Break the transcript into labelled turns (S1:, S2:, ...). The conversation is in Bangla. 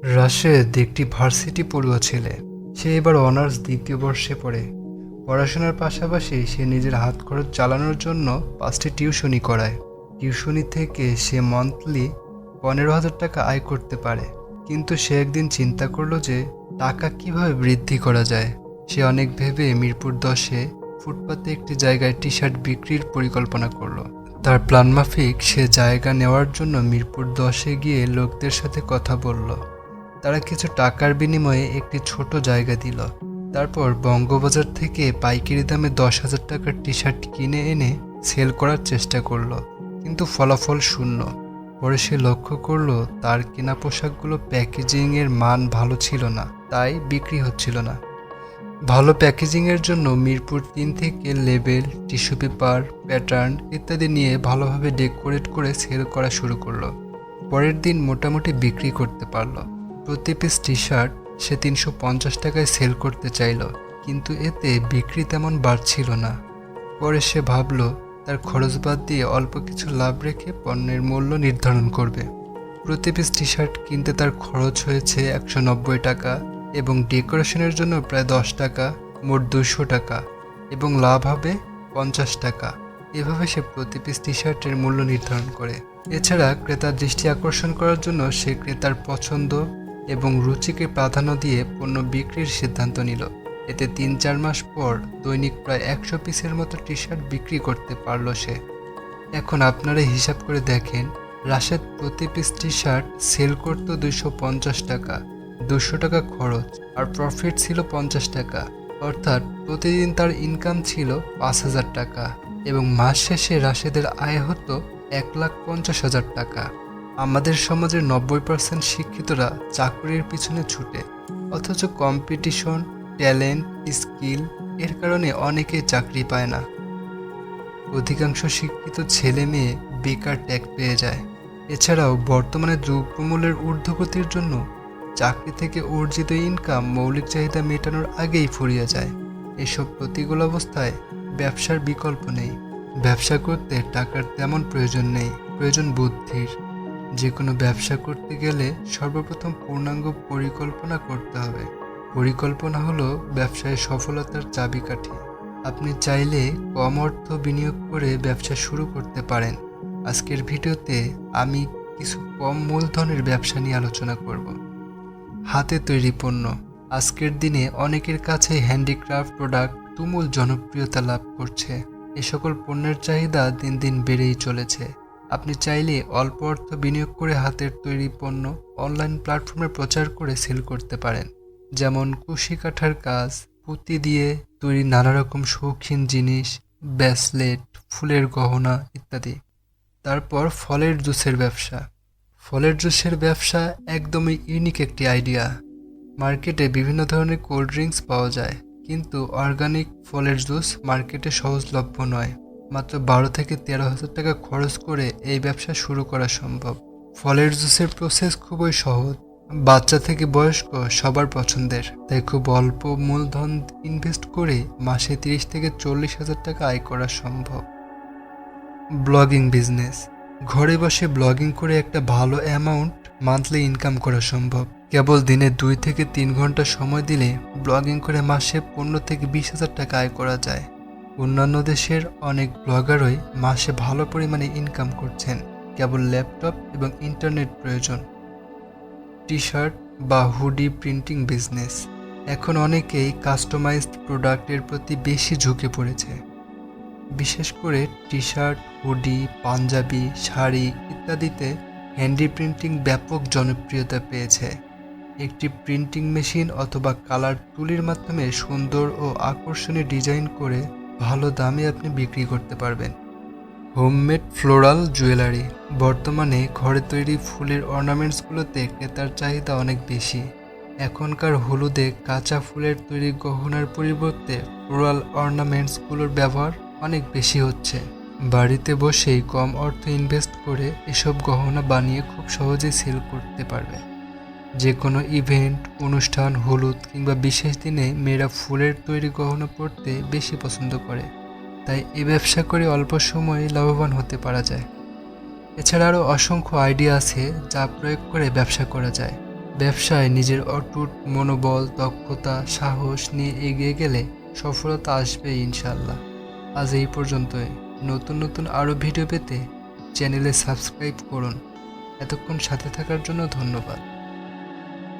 S1: রাশেদ একটি ভার্সিটি পড়ুয়া ছেলে। সে এবার অনার্স দ্বিতীয় বর্ষে পড়ে। পড়াশোনার পাশাপাশি সে নিজের হাত খরচ চালানোর জন্য 5টি টিউশনি করায়। টিউশনি থেকে সে মান্থলি 15,000 টাকা আয় করতে পারে। কিন্তু সে একদিন চিন্তা করলো যে টাকা কিভাবে বৃদ্ধি করা যায়। সে অনেক ভেবে মিরপুর 10-এ ফুটপাতে একটি জায়গায় টি শার্ট বিক্রির পরিকল্পনা করলো। তার প্ল্যান মাফিক সে জায়গা নেওয়ার জন্য মিরপুর 10-এ গিয়ে লোকদের সাথে কথা বলল। তারা কিছু টাকার বিনিময়ে একটি ছোট জায়গা দিল। তারপর বঙ্গবাজার থেকে পাইকারি দামে 10,000 টাকার টি শার্ট কিনে এনে সেল করার চেষ্টা করলো, কিন্তু ফলাফল শূন্য। পরে সে লক্ষ্য করলো তার কেনা পোশাকগুলো প্যাকেজিংয়ের মান ভালো ছিল না, তাই বিক্রি হচ্ছিল না। ভালো প্যাকেজিংয়ের জন্য মিরপুর 3 থেকে লেবেল, টিস্যু পেপার, প্যাটার্ন ইত্যাদি নিয়ে ভালোভাবে ডেকোরেট করে সেল করা শুরু করলো। পরের দিন মোটামুটি বিক্রি করতে পারলো। প্রতি পিস টি শার্ট সে 350 টাকায় সেল করতে চাইল, কিন্তু এতে বিক্রি তেমন বাড়ছিল না। পরে সে ভাবল তার খরচ বাদ দিয়ে অল্প কিছু লাভ রেখে পণ্যের মূল্য নির্ধারণ করবে। প্রতি পিস টি শার্ট কিনতে তার খরচ হয়েছে 190 টাকা এবং ডেকোরেশনের জন্য প্রায় 10 টাকা, মোট 200 টাকা, এবং লাভ হবে 50 টাকা। এভাবে সে প্রতি পিস টি শার্টের মূল্য নির্ধারণ করে। এছাড়া ক্রেতার দৃষ্টি আকর্ষণ করার জন্য সে ক্রেতার পছন্দ এবং রুচিকে প্রাধান্য দিয়ে পণ্য বিক্রির সিদ্ধান্ত নিল। এতে 3-4 মাস পর দৈনিক প্রায় 100 পিসের মতো টি শার্ট বিক্রি করতে পারল সে। এখন আপনারা হিসাব করে দেখেন, রাশেদ প্রতি পিস টি শার্ট সেল করত 250 টাকা, 200 টাকা খরচ, আর প্রফিট ছিল 50 টাকা। অর্থাৎ প্রতিদিন তার ইনকাম ছিল 5,000 টাকা এবং মাস শেষে রাশেদের আয় হতো 1,50,000 টাকা। আমাদের সমাজের 90% শিক্ষিতরা চাকরির পিছনে ছুটে, অথচ কম্পিটিশন, ট্যালেন্ট, স্কিল এর কারণে অনেকেই চাকরি পায় না। অধিকাংশ শিক্ষিত ছেলে মেয়ে বেকার ট্যাগ পেয়ে যায়। এছাড়াও বর্তমানে দ্রব্যমূল্যের ঊর্ধ্বগতির জন্য চাকরি থেকে অর্জিত ইনকাম মৌলিক চাহিদা মেটানোর আগেই ফুরিয়ে যায়। এসব প্রতিকূল অবস্থায় ব্যবসার বিকল্প নেই। ব্যবসা করতে টাকার তেমন প্রয়োজন নেই, প্রয়োজন বুদ্ধির। যে কোনো ব্যবসা করতে গেলে সর্বপ্রথম পূর্ণাঙ্গ পরিকল্পনা করতে হবে। পরিকল্পনা হলো ব্যবসায় সফলতার চাবিকাঠি। আপনি চাইলে কম অর্থ বিনিয়োগ করে ব্যবসা শুরু করতে পারেন। আজকের ভিডিওতে আমি কিছু কম মূলধনের ব্যবসা নিয়ে আলোচনা করব। হাতে তৈরি পণ্য। আজকের দিনে অনেকের কাছে হ্যান্ডিক্রাফট প্রোডাক্ট তুমুল জনপ্রিয়তা লাভ করছে। এ সকল পণ্যের চাহিদা দিন দিন বেড়েই চলেছে। আপনি চাইলে অল্প অর্থ বিনিয়োগ করে হাতের তৈরি পণ্য অনলাইন প্ল্যাটফর্মে প্রচার করে সেল করতে পারেন। যেমন কুশি কাঁথার কাজ, পুঁতি দিয়ে তৈরি নানা রকম শৌখিন জিনিস, ব্রেসলেট, ফুলের গহনা ইত্যাদি। তারপর ফলের জুসের ব্যবসা। ফলের জুসের ব্যবসা একদমই ইউনিক একটি আইডিয়া। মার্কেটে বিভিন্ন ধরনের কোল্ড ড্রিঙ্কস পাওয়া যায়, কিন্তু অর্গানিক ফলের জুস মার্কেটে সহজলভ্য নয়। মাত্র 12 থেকে 13,000 টাকা খরচ করে এই ব্যবসা শুরু করা সম্ভব। ফলের জুসের প্রসেস খুবই সহজ, বাচ্চা থেকে বয়স্ক সবার পছন্দের, তাই খুব অল্প মূলধন ইনভেস্ট করে মাসে 30 থেকে 40,000 টাকা আয় করা সম্ভব। Blogging business. ঘরে বসে ব্লগিং করে একটা ভালো অ্যামাউন্ট মান্থলি ইনকাম করা সম্ভব। কেবল দিনে 2 থেকে 3 ঘন্টা সময় দিলে ব্লগিং করে মাসে 15 থেকে 20,000 টাকা আয় করা যায়। অন্যান্য দেশের অনেক ব্লগারই মাসে ভালো পরিমাণে ইনকাম করছেন, কেবল ল্যাপটপ এবং ইন্টারনেট প্রয়োজন। টি শার্ট বা হুডি প্রিন্টিং বিজনেস। এখন অনেকেই কাস্টমাইজড প্রোডাক্টের প্রতি বেশি ঝুঁকে পড়েছে। বিশেষ করে T shirt, hoodie, panjabi, sari ইত্যাদিতে হ্যান্ডি প্রিন্টিং ব্যাপক জনপ্রিয়তা পেয়েছে। একটি প্রিন্টিং মেশিন অথবা কালার তুলির মাধ্যমে সুন্দর ও আকর্ষণীয় ডিজাইন করে ভালো দামে আপনি বিক্রি করতে পারবেন। Homemade floral jewellery. বর্তমানে ঘরে তৈরি ফুলের অর্নামেন্টসগুলোতে ক্রেতার চাহিদা অনেক বেশি। এখনকার হলুদে কাঁচা ফুলের তৈরি গহনার পরিবর্তে ফ্লোরাল অর্নামেন্টসগুলোর ব্যবহার অনেক বেশি হচ্ছে। বাড়িতে বসেই কম অর্থ ইনভেস্ট করে এসব গহনা বানিয়ে খুব সহজেই সেল করতে পারবে। যে কোনো ইভেন্ট, অনুষ্ঠান, হলুদ কিংবা বিশেষ দিনে মেয়েরা ফুলের তৈরি গহনা পরতে বেশি পছন্দ করে, তাই এই ব্যবসা করে অল্প সময়ে লাভবান হতে পারা যায়। এছাড়া আরও অসংখ্য আইডিয়া আছে যা প্রয়োগ করে ব্যবসা করা যায়, ব্যবসায় নিজের অটুট মনোবল, দক্ষতা, সাহস নিয়ে এগিয়ে গেলে সফলতা আসবেই ইনশাল্লাহ। আজ এই পর্যন্তই। নতুন নতুন আরও ভিডিও পেতে চ্যানেলে সাবস্ক্রাইব করুন। এতক্ষণ সাথে থাকার জন্য ধন্যবাদ।